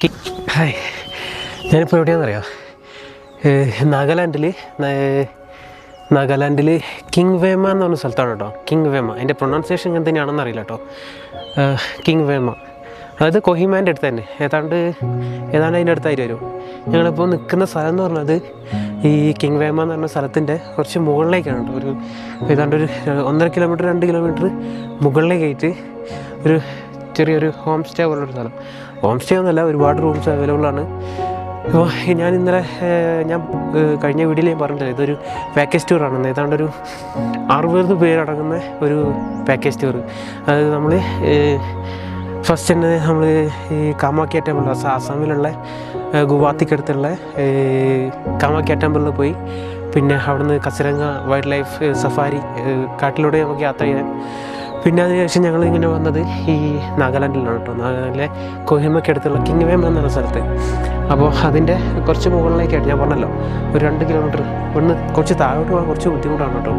Hi, ഞാനിപ്പോൾ എവിടെയാണെന്നറിയാം? നാഗാലാൻഡിൽ king വേമ എന്ന് പറഞ്ഞ സ്ഥലത്താണ് കേട്ടോ. കിങ് വേമ, അതിൻ്റെ പ്രൊണൗൺസിയേഷൻ ഇങ്ങനെ തന്നെയാണെന്ന് അറിയില്ല കേട്ടോ. കിങ് വേമ, അതായത് കൊഹിമേൻ്റെ അടുത്ത് തന്നെ, ഏതാണ്ട് അതിൻ്റെ അടുത്തായിട്ട് വരും. ഞങ്ങളിപ്പോൾ നിൽക്കുന്ന സ്ഥലം എന്ന് പറഞ്ഞത് ഈ കിങ് വേമ എന്ന് പറഞ്ഞ സ്ഥലത്തിൻ്റെ കുറച്ച് മുകളിലേക്കാണ് കേട്ടോ. ഏതാണ്ട് 1.5 കിലോമീറ്റർ 2 കിലോമീറ്റർ മുകളിലേക്കായിട്ട് ചെറിയൊരു ഹോം സ്റ്റേ പോലുള്ളൊരു സ്ഥലം. ഹോം സ്റ്റേ ഒന്നുമല്ല, ഒരുപാട് റൂംസ് അവൈലബിൾ ആണ്. അപ്പോൾ ഞാൻ കഴിഞ്ഞ വീഡിയോയിൽ ഞാൻ പറഞ്ഞിട്ടില്ല, ഇതൊരു പാക്കേജ് ടൂറാണ്. ഏതാണ്ട് ഒരു 60 പേരടങ്ങുന്ന ഒരു പാക്കേജ് ടൂർ. അതായത് നമ്മൾ ഫസ്റ്റ് തന്നെ നമ്മൾ ഈ കാമാഖ്യ ടെമ്പിൾ, ആസാമിലുള്ള ഗുവാഹത്തിക്കടുത്തുള്ള കാമാഖ്യ ടെമ്പിളിൽ പോയി, പിന്നെ അവിടുന്ന് കസിരംഗ വൈൽഡ് ലൈഫ് സഫാരി കാട്ടിലൂടെ നമുക്ക് യാത്ര ചെയ്യാൻ. പിന്നെ അതിനുശേഷം ഞങ്ങൾ ഇങ്ങനെ വന്നത് ഈ നാഗാലാൻഡിലാണ് കേട്ടോ. നാഗാലാൻഡിലെ കൊഹിമയ്ക്കടുത്തുള്ള കിങ് വേമ എന്ന സ്ഥലത്ത്. അപ്പോൾ അതിൻ്റെ കുറച്ച് മുകളിലേക്കായിട്ട് ഞാൻ പറഞ്ഞല്ലോ, ഒരു 2 കിലോമീറ്റർ ഇവിടുന്ന് കുറച്ച് താഴോട്ട് പോകാൻ കുറച്ച് ബുദ്ധിമുട്ടാണ് കേട്ടോ.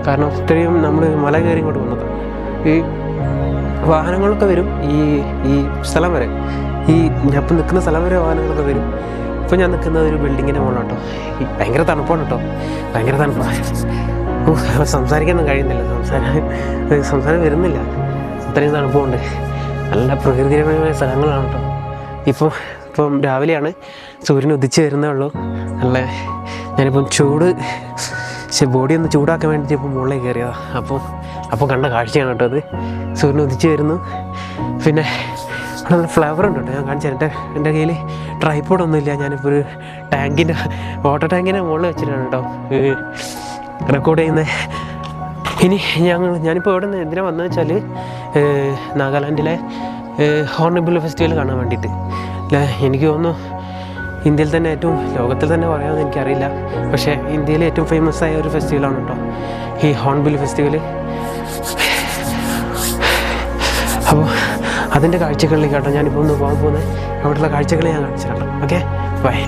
കാരണം ഇത്രയും നമ്മൾ മല കയറി ഇങ്ങോട്ട് വന്നത്. ഈ വാഹനങ്ങളൊക്കെ വരും ഈ സ്ഥലം വരെ, ഞാൻ ഇപ്പം നിൽക്കുന്ന സ്ഥലം വരെ വാഹനങ്ങളൊക്കെ വരും. ഇപ്പോൾ ഞാൻ നിൽക്കുന്ന ഒരു ബിൽഡിങ്ങിൻ്റെ മുകളിലാണ് കേട്ടോ. ഭയങ്കര തണുപ്പാണ് കേട്ടോ, ഭയങ്കര തണുപ്പാണ്. സംസാരിക്കാനൊന്നും കഴിയുന്നില്ല, സംസാരം വരുന്നില്ല, അത്രയും തണുപ്പുണ്ട്. നല്ല പ്രകൃതിരമയമായ സ്ഥലങ്ങളാണ് കേട്ടോ. ഇപ്പം രാവിലെയാണ്, സൂര്യൻ ഉദിച്ച് വരുന്നേ ഉള്ളൂ. ഞാനിപ്പം ബോഡി ഒന്ന് ചൂടാക്കാൻ വേണ്ടിയിട്ട് ഇപ്പം മുകളിലേക്ക് കയറിയതാണ്. അപ്പോൾ കണ്ട കാഴ്ചയാണ് കേട്ടോ അത്. സൂര്യൻ ഉദിച്ച് വരുന്നു. പിന്നെ നല്ല ഫ്ലവർ ഉണ്ട് കേട്ടോ, ഞാൻ കാണിച്ചു. എൻ്റെ കയ്യിൽ ട്രൈപ്പോഡൊന്നുമില്ല. ഞാനിപ്പോൾ ഒരു വാട്ടർ ടാങ്കിൻ്റെ മുകളിൽ വെച്ചിട്ടാണ് കേട്ടോ റെക്കോർഡ് ചെയ്യുന്നത്. ഇനി ഞാനിപ്പോൾ ഇവിടെ നിന്ന് എന്തിനാണ് വന്നതെന്ന് വെച്ചാൽ, നാഗാലാൻഡിലെ ഹോർൺബിൽ ഫെസ്റ്റിവൽ കാണാൻ വേണ്ടിയിട്ട്. എനിക്ക് തോന്നുന്നു ഇന്ത്യയിൽ തന്നെ ലോകത്തിൽ തന്നെ പറയാമെന്ന് എനിക്കറിയില്ല, പക്ഷേ ഇന്ത്യയിൽ ഏറ്റവും ഫേമസ് ആയ ഒരു ഫെസ്റ്റിവലാണ് കേട്ടോ ഈ ഹോർൺബിൽ ഫെസ്റ്റിവൽ. അപ്പോൾ അതിൻ്റെ കാഴ്ചകളിലേക്ക് കേട്ടോ ഞാനിപ്പോൾ ഒന്ന് പോകാൻ പോകുന്നത്. അവിടെയുള്ള കാഴ്ചകൾ ഞാൻ കാണിച്ചിട്ടുണ്ട്. Okay, by.